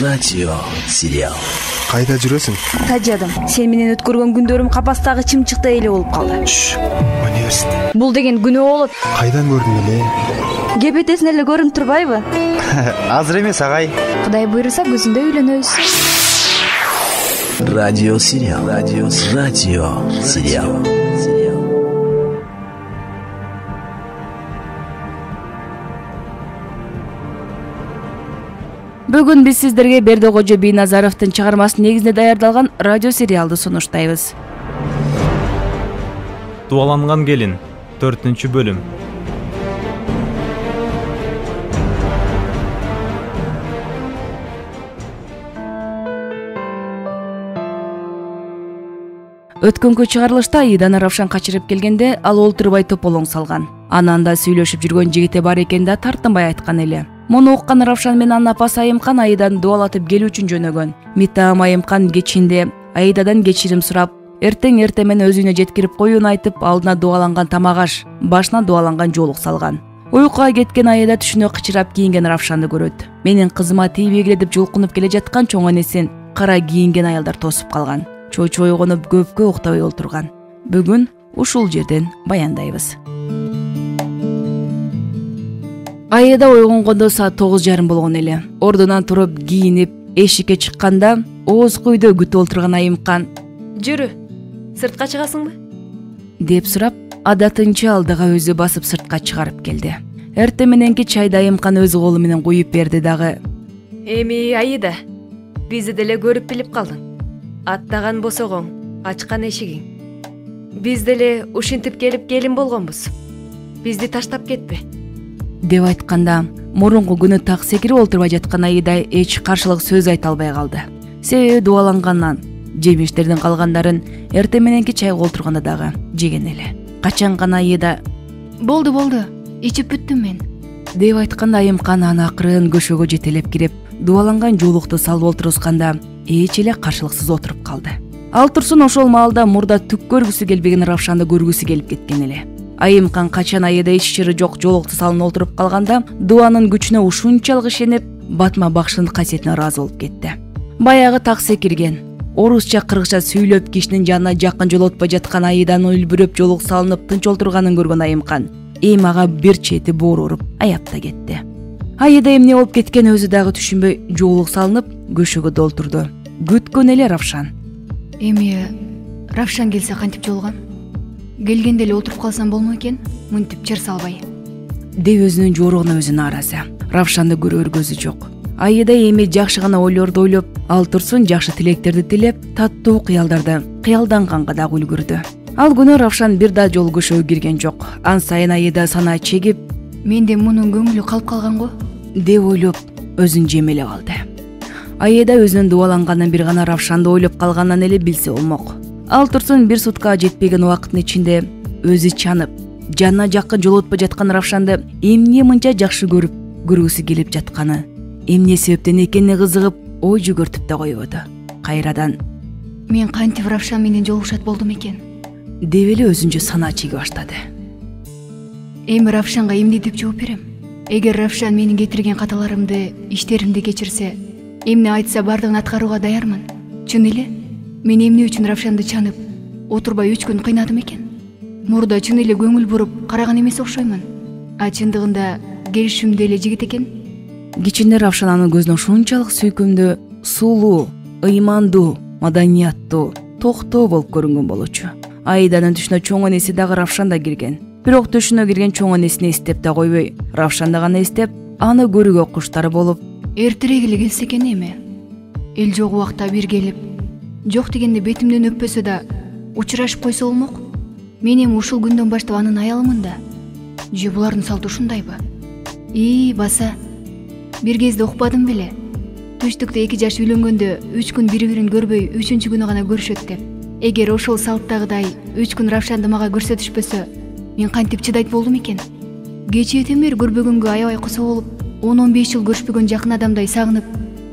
Радио сериал. Кайда жүрөсүң? Тажадым. Сен менен өткөргөн күндөрүм капастагы чымчыктай эле болуп калды. Университет. Бул деген күнөө болот. Кайдан көрдүң эле? Кепетесин эле көрүнүп турбайбы? Азыр эмес, агай. Кудай буйруса көзүндө үйлөнөбүз. Радио сериал. Радио сериал. Бүгүн биз сиздерге Бердокожо Бийназаровдун чыгармасы негизинде даярдалган радио сериалды сунуштайбыз. Дуаланган келин 4-бөлүм. Өткөнкү чыгарылышта Аиданы Равшан качырып келгенде ал олтурбай тополоң салган. Анан да сүйлөшүп жүргөн жигите бар экен да тартынбай айткан эле. Муну уккан Равшан менен анын апасы Айымкан Аиданы дуалатып келүү үчүн жөнөгөн. Митаам Айымкан кечинде Айдадан кечирим сурап, эртең менен өзүнө жеткирип коюун айтып, алдына дуаланган тамак аш, башына дуаланган жоолук салган. Уйкуга кеткен Айда түшүнө кычырап кийинген Равшанды көрөт. Менин кызыма тийбегиле деп жулкунуп келе жаткан чоң энесин кара кийинген аялдар тосуп калган. Чочу ойгонуп көпкө уктабай олтурган. Бүгүн ушул жерден баяндайбыз. Айда ойгонгондо саат 9:30 болгон эле. Ордунан туруп кийинип эшикке чыкканда ооз күйдө күтүп олтурган Айымкан «Жүрү, сыртка чыгасыңбы?» деп сурап, адатынча алдыга өзү басып сыртка чыгарып келди. Эртең мененки чайды Айымкан өз колу менен куюп берди дагы. «Эми Аида, бизди деле көрүп билип калдың. Аттаган босогоң, ачкан эшигиң. Биз деле ушинтип келип келин болгонбуз. Бизди таштап кетпе» деп айтканда, мурунку күнү так секирип олтурбай жаткан Аида эч каршылык сөз айта албай калды. Себеби дуалангандан жемиштердин калгандарын эртең мененки чайга олтурганда дагы жеген эле. Качан гана Аида Болду, ичип бүттүм мен деп айтканда, Айымкан аны акырын көшөгө жетелеп кирип, дуаланган жоолукту салып олтурусканда эч эле каршылыксыз отуруп калды. Ал турсун ошол маалда мурда түк көргүсү келбеген Равшанды көргүсү келип кеткен эле. Айымкан качан Аида эч чыры жок жоолукту салынып олтуруп калганда, дуанын күчүнө ушунчалык ишенип, батма бакшынын касиетине ыраазы болуп кетти. Баягы так секирген, орусча кыргызча сүйлөп кишинин жанына жакын жолотпой жаткан Аиданын үлбүрөп жоолук салынып тынч олтурганын көргөн Айымкан эми ага бир чети боор уруп аяпта кетти. Аида эмне болуп кеткени өзү дагы түшүнбөй жоолук салынып көшөгө долтурду. Күткөн эле Равшан. Эми Равшан келсе кантип жолгон? Келгенде эле отуруп калсам болмо экен, мынтип чыр салбай деп өзүнүн жоругуна өзү нааразы. Равшанды көрөр көзү жок. Аида эми жакшы гана ойлорду ойлоп, ал турсун жакшы тилектерди тилеп, таттуу кыялдарды кыялданганга дагы үлгүрдү. Ал күнү Равшан бир да жол көшөгө кирген жок. Ан сайын Аида санаа чегип, менде мунун көңүлү калып калган го деп ойлоп, өзүн жемелеп алды. Аида өзүнүн дуаланганын бир гана Равшанды ойлоп калгандан эле билсе болмок. Ал турсун бир суткага жетпеген убакыттын ичинде өзү чанып, жанына жакын жолотпой жаткан Равшанды эмне мынча жакшы көргүсү келип жатканы, эмне себептен экенине кызыгып, ой жүгөртүп да койбоду. Кайрадан мен кантип Равшан менен жолугушат болдум экен деп эле өзүнчө санаа чеге баштады. Эми Равшанга эмне деп жооп берем? Эгер Равшан менин кетирген каталарымды, иштеримди кечирсе, эмне айтса бардыгын аткарууга даярмын. Чын эле? Мен эмне үчүн Равшанды чанып, отурбай 3 күн кыйнадым экен? Мурда чын эле көңүл буруп караган эмес окшоймун. А чындыгында келишимде эле жигит экен. Кичине Равшан анын көзүнө ушунчалык сүйкүмдүү, сулуу, ыймандуу, маданияттуу, токтоо болуп көрүнгөн болчу. Аиданын түшүнө чоң энеси дагы Равшан да кирген. Бирок түшүнө кирген чоң энесин эстеп да койбой, Равшанды гана эстеп, аны көрүүгө куштар болуп, эртерээк эле келсе экен эми. Эл жок убакта бир келип, жок дегенде бетимден өппөсө да учурашып койсо болмок. Мен эми ушул күндөн баштап анын аялымын да. Же булардын салты ушундайбы? Баса. Бир кезде укпадым беле. Түштүктө 2 жаш үйлөнгөндө 3 күн бири-бирин көрбөй, 3-күнү гана көрүшөт деп. Эгер ошол салттагыдай 3 күн Равшанды мага көрсөтүшпөсө, мен кантип чыдайт болдум экен? Кечээден бери көрбөгөнгө аябай косо болуп, 10-15 жыл көрүшпөгөн жакын адамдай сагынып,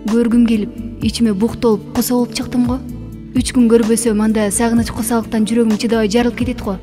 көргүм келип, ичиме бук толуп, косо болуп чыктым го. 3 күн көрбөсөм, анда сагыныч косалыктан жүрөгүм чыдабай жарылып кетет го.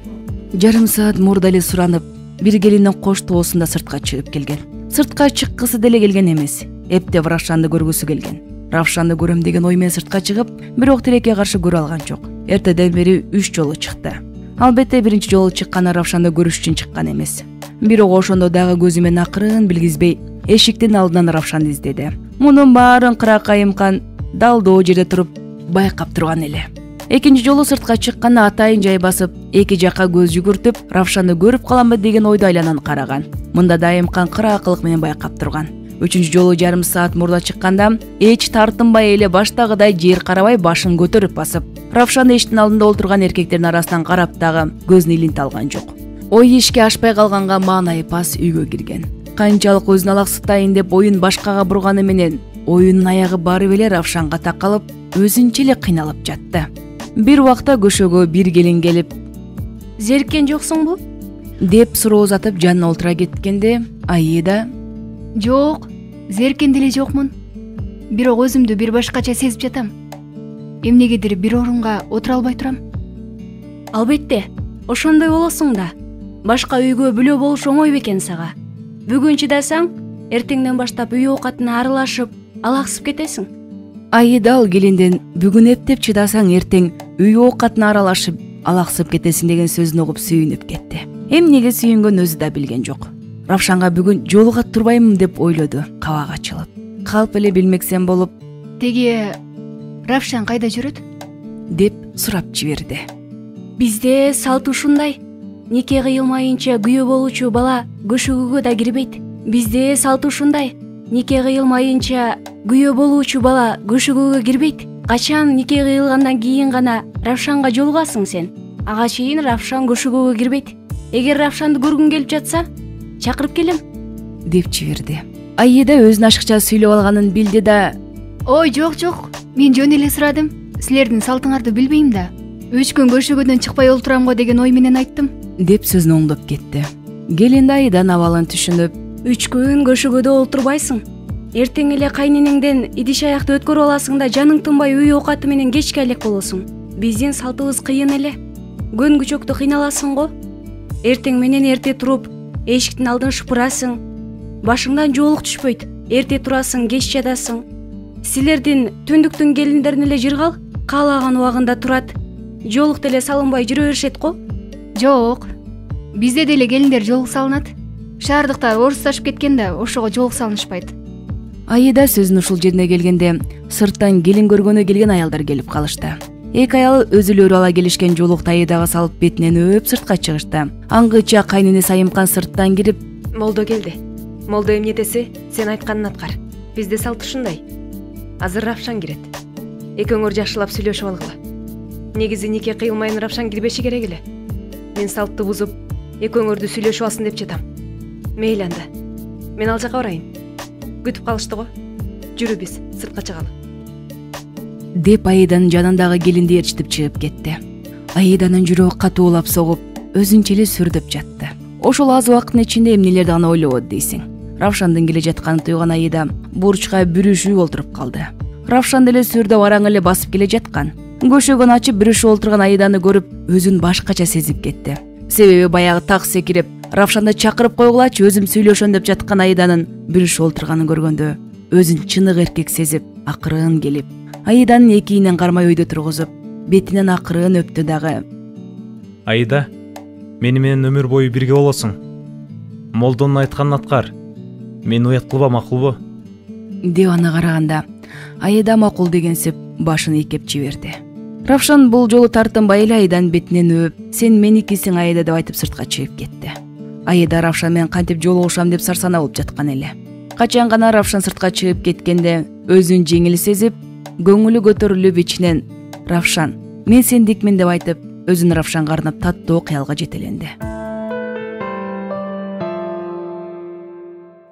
Жарым саат мурда эле суранып, бир келиндин кош тоосунда сыртка чыгып келген. Сыртка чыккысы деле келген эмес. Эптеп Равшанды көргүсү келген. Равшанды көрөм деген ой менен сыртка чыгып, бирок тилекке каршы көрө алган жок. Эртеден бери 3 жолу чыкты. Албетте биринчи жолу чыкканда Равшанды көрүш үчүн чыккан эмес. Бирок ошондо дагы көзү менен акырын билгизбей эшиктин алдынан Равшанды издеди. Мунун баарын Кыракайымкан далдоо жерде туруп байкап турган эле. Экинчи жолу сыртка чыкканда атайын жай басып, эки жакка көз жүгүртүп, Равшанды көрүп каламбы деген ойду айланан караган. Мында да Айымкан кыраакылык менен байкап турган. Үчүнчү жолу жарым саат мурда чыкканда эч тартынбай эле баштагыдай жер карабай башын көтөрүп басып, Равшан эшиктин алдында олтурган эркектердин арасынан карап дагы көзүн илинте алган жок. Ой ишке ашпай калганга маанайы пас үйгө кирген. Канчалык өзүн алаксытайын деп оюн башкага бурганы менен оюнун аягы барып эле Равшанга такалып, өзүнчө эле кыйналып жатты. Бир убакта көшөгө бир келин келип, «Зериккен жоксуңбу?» деп суроо узатып жанына олтура кеткенде, Аида: «Жок, зериккен деле жокмун. Бирок өзүмдү бир башкача сезип жатам. Эмнегедир бир орунга отура албай турам». Албетте, ошондой болосуң да. Башка үйгө бүлө болуш оңой бекен сага. Бүгүн чыдасаң, эртеңден баштап үй оокатына аралашып, алаксып кетесиң. Аида ал келинден бүгүн эптеп чыдасаң эртең үй оокатына аралашып алаксып кетесиң деген сөзүн угуп сүйүнүп кетти. Эмнеге сүйүнгөн өзү да билген жок. Равшанга бүгүн жолуга турбаймын деп ойлоду, кабак ачылып. Калп эле билмексен болуп: «Теги Равшан кайда жүрөт?» деп сурап жиберди. Бизде салт ушундай. Нике кыйылмайынча күйөө болуучу бала көшөгүгө да кирбейт. Бизде салт ушундай. Нике кыйылмайынча күйөө болуучу бала көшөгүгө кирбейт. Качан нике кыйылгандан кийин гана Равшанга жолугасың сен. Ага чейин Равшан көшөгүгө кирбейт. Эгер Равшанды көргүң келип жатса, чакырып келем, деп жиберди. Аида өзүн ашыкча сүйлөп алганын билди да: «Ой, жок, мен жөн эле сурадым. Силердин салтыңарды билбейм да. 3 күн көшөгөдөн чыкпай олтурам го деген ой менен айттым», деп сөзүн оңдоп кетти. Келин Аиданын абалын түшүнүп: 3 күн көшөгөдө олтурбайсың. Эртең эле кайненеңден идиш аякты өткөрүп аласың да жаның тынбай үй оокаты менен кечке элек болосуң. Биздин салтыбыз кыйын эле. Көн күчөктө кыйналасың го. Эртең менен эрте туруп, эшиктин алдын шыпырасың. Башыңдан жоолук түшпөйт. Эрте турасың, кеч жатасың. Силердин түндүктүн келиндерин эле жыргал, каалаган убагында турат. Жоолук деле салынбай жүрө беришет го. «Жок, бизде деле келиндер жоолук салынат. Шаардыктар орусташып кеткен да, ошого жоолук салынышпайт». Аида сөзүнүн ушул жерине келгенде сырттан келин көргөнү келген аялдар келип калышты. Эки аял өзүлөрү ала келишкен жоолукту Аидага салып бетинен өп сыртка чыгышты. Аңгыча кайненеси Айымкан сырттан кирип: Молдо келди. Молдо эмнетеси, сен айтканын аткар. Бизде салт ушундай. Азыр Равшан кирет. Экөөңөр жакшылап сүйлөшүп алгыла. Негизи нике кыйылмайын Равшан кирбеши керек эле. Мен салтты бузуп, экөөңөрдү сүйлөшүп алсын деп жатам. Мейли анда. Мен ал жака барайын. Күтүп калышты го. Жүрү биз сыртка чыгалы, деп Аиданын жанындагы келинди ээрчитип чыгып кетти. Аиданын жүрөгү катуулап согуп, өзүнчө эле сүрдөп жатты. Ошол аз убакыттын ичинде эмнелерди гана ойлободу дейсиң. Равшандын келе жатканын туйган Аида бурчка бүрүшүп олтуруп калды. Равшан деле сүрдөп араң эле басып келе жаткан. Көшөгөн ачып бүрүшүп олтурган Аиданы көрүп, өзүн башкача сезип кетти. Себеби баягы так секирип, Равшанды чакырып койгулачы, өзүм сүйлөшөм деп жаткан Аиданын бүрүшүп олтурганын көргөндө өзүн чынык эркек сезип, акырын келип, Аиданын экиинен кармай өйдө тургузуп, бетинен акырын өптү дагы: «Аида, мени менен өмүр бою бирге болосуң. Молдонун айтканын аткар. Мени уят кылба, макулбу?» деп аны караганда Аида макул дегенсип башын ийкеп жиберди. Равшан бул жолу тартынбай эле Аиданын бетинен өп: «Сен меникисиң, Аида» деп айтып сыртка чыгып кетти. Аида Равшан менен кантип жолугушам деп сарсанаа болуп жаткан эле. Качан гана Равшан сыртка чыгып кеткенде өзүн жеңил сезип, көңүлү көтөрүлүп ичинен: «Равшан, мен сендикмин» деп айтып, өзүн Равшанга арнап таттуу кыялга жетеленди.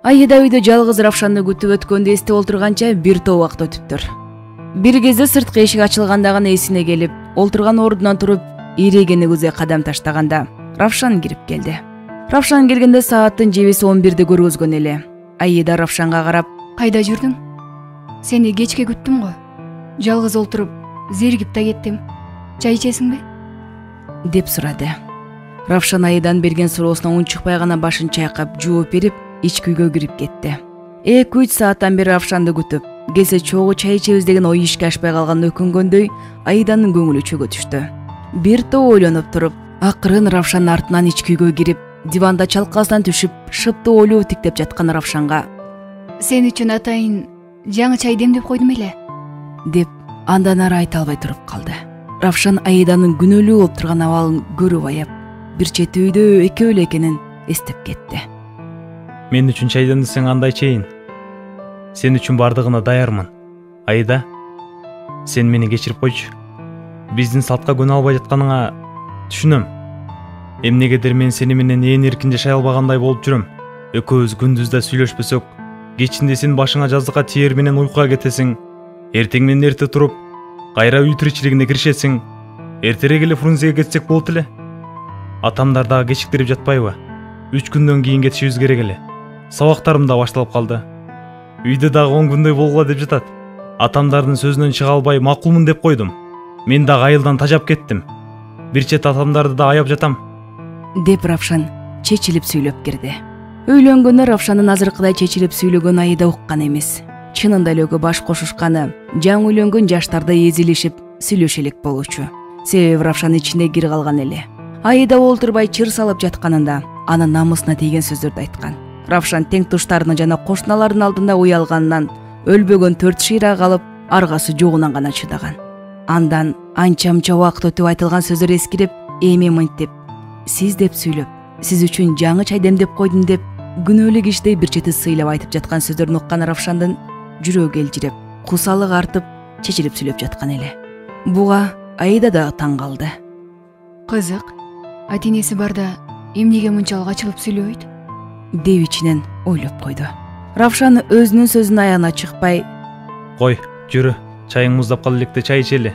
Аида үйдө жалгыз Равшанды күтүп өткөндү эстеп олтурганча бир топ убакыт өтүптүр. Бир кезде сырткы эшик ачылганда гана эсине келип, олтурган ордунан туруп, ирегени көзгө кадам таштаганда Равшан кирип келди. Равшан келгенде сааттын жебеси 11-ди көргөзгөн эле. Аида Равшанга карап: «Кайда жүрдүң? Сени кечке күттүм го. Жалгыз олтуруп, зеригип да кеттим. Чай ичесиңби?» деп сурады. Равшан Аиданын берген суроосуна унчукпай гана башын чайкап жооп берип, ички үйгө кирип кетти. 2-3 сааттан бери Равшанды күтүп, келсе чогуу чай ичебиз деген ой ишке ашпай калганына өкүнгөндөй Аиданын көңүлү чөгө түштү. Бир топ ойлонуп туруп, акырын Равшандын артынан ички үйгө кирип, диванда чалкасынан түшүп, шыптуу ойлуу тиктеп жаткан Равшанга Сен үчүн атайын жаңы чай демдеп койдум эле деп андан ары айта албай туруп калды. Равшан Аиданын күнөөлүү болуп турган абалын көрүп аяп, бир чети үйдө экөө эле экенин эстеп кетти. Мен үчүн чай демдесең андай чейин. Сен үчүн бардыгына даярмын. Аида, сен мени кечирип койчу. Биздин салтка көнө албай жатканыңа түшүнөм. Эмнегедир мен сени менен ээн эркин жашай албагандай болуп жүрөм. Экөөбүз күндүздө сүйлөшпөсөк, кечинде сен башыңа жаздыкка тиер менен уйкуга кетесиң. Эртең менен эрте туруп, кайра үй тиричилигине киришесиң. Эртерээк эле Фрунзеге кетсек болот эле. Атамдар дагы кечиктирип жатпайбы? 3 күндөн кийин кетишибиз керек эле. Сабактарым да башталып калды. Үйдө дагы 10 күндөй болгула деп жатат. Атамдардын сөзүнөн чыга албай макулмун деп койдум. Мен дагы айылдан тажап кеттим. Бир чет атамдарды да аяп жатам. Деп Равшан чечилип сүйлөп кирди. Үйлөнгөндө Равшандын азыркыдай чечилип сүйлөгөн Аида уккан эмес. Чынында эле экөө баш кошушканы жаңы үйлөнгөн жаштарда эзилишип сүйлөшө элек болчу. Себеби Равшан ичинде кир калган эле. Аида олтурбай чыр салып жатканында анын намысына тийген сөздөрдү айткан. Равшан тең туштарынын жана кошуналардын алдында уялганынан өлбөгөн 4 шыйрак алып, аргасы жогунан гана чыдаган. Андан анча-мынча убакыт өтүп айтылган сөздөр эскирип, эми мынтип, сиз деп сүйлөп, сиз үчүн жаңы чай демдеп койдум деп күнөөлүү кишидей бир чети сыйлап айтып жаткан сөздөрүн уккан Равшандын жүрөгү элжирип, кусалык артып, чечилип сүйлөп жаткан эле. Буга Аида дагы таң калды. Кызык, ата-энеси барда эмнеге мынчалык ачылып сүйлөбөйт? Деп ичинен ойлоп койду. Равшан өзүнүн сөзүнүн аягына чыкпай, Кой, жүрү, чайың муздап кала электе чай ичели.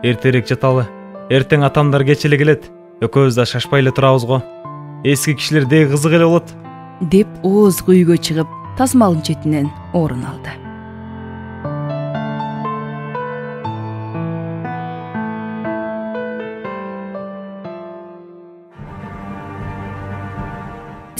Эртерээк жаталы. Эртең атамдар кеч эле келет. Экөөбүз да шашпай эле турабыз го. Эски кишилер деги кызык эле болот. деп оозгу үйгө чыгып, тасмалдын четинен орун алды.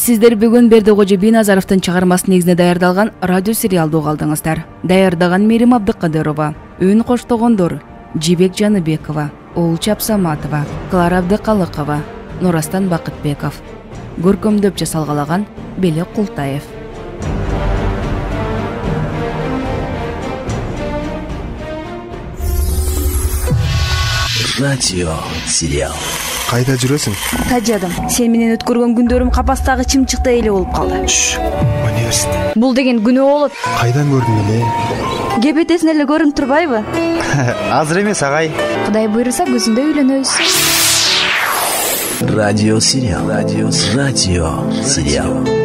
Сиздер бүгүн Бердикожо Бийназаровдун чыгармасы негизинде даярдалган радио сериалды уга алдыңыздар. Даярдаган Мээрим Абдыкадырова, үн коштогондор Жибек Жаныбекова, Олча Абсаматова, Клара Абдыкалыкова, Нурастан Бакытбеков. Көркөмдөп жасалгалаган Белек Култаев. Радио сериал. Кайда жүрөсүң? Тажадым. Сен менен өткөргөн күндөрүм капастагы чымчыктай эле болуп калды. Университет. Бул деген күнөө болот. Кайдан көрдүң эле? Кепетесин эле көрүнүп турбайбы? Азыр эмес агай. Кудай буйруса күзүндө үйлөнөбүз. Радио сериал. Радио сериал.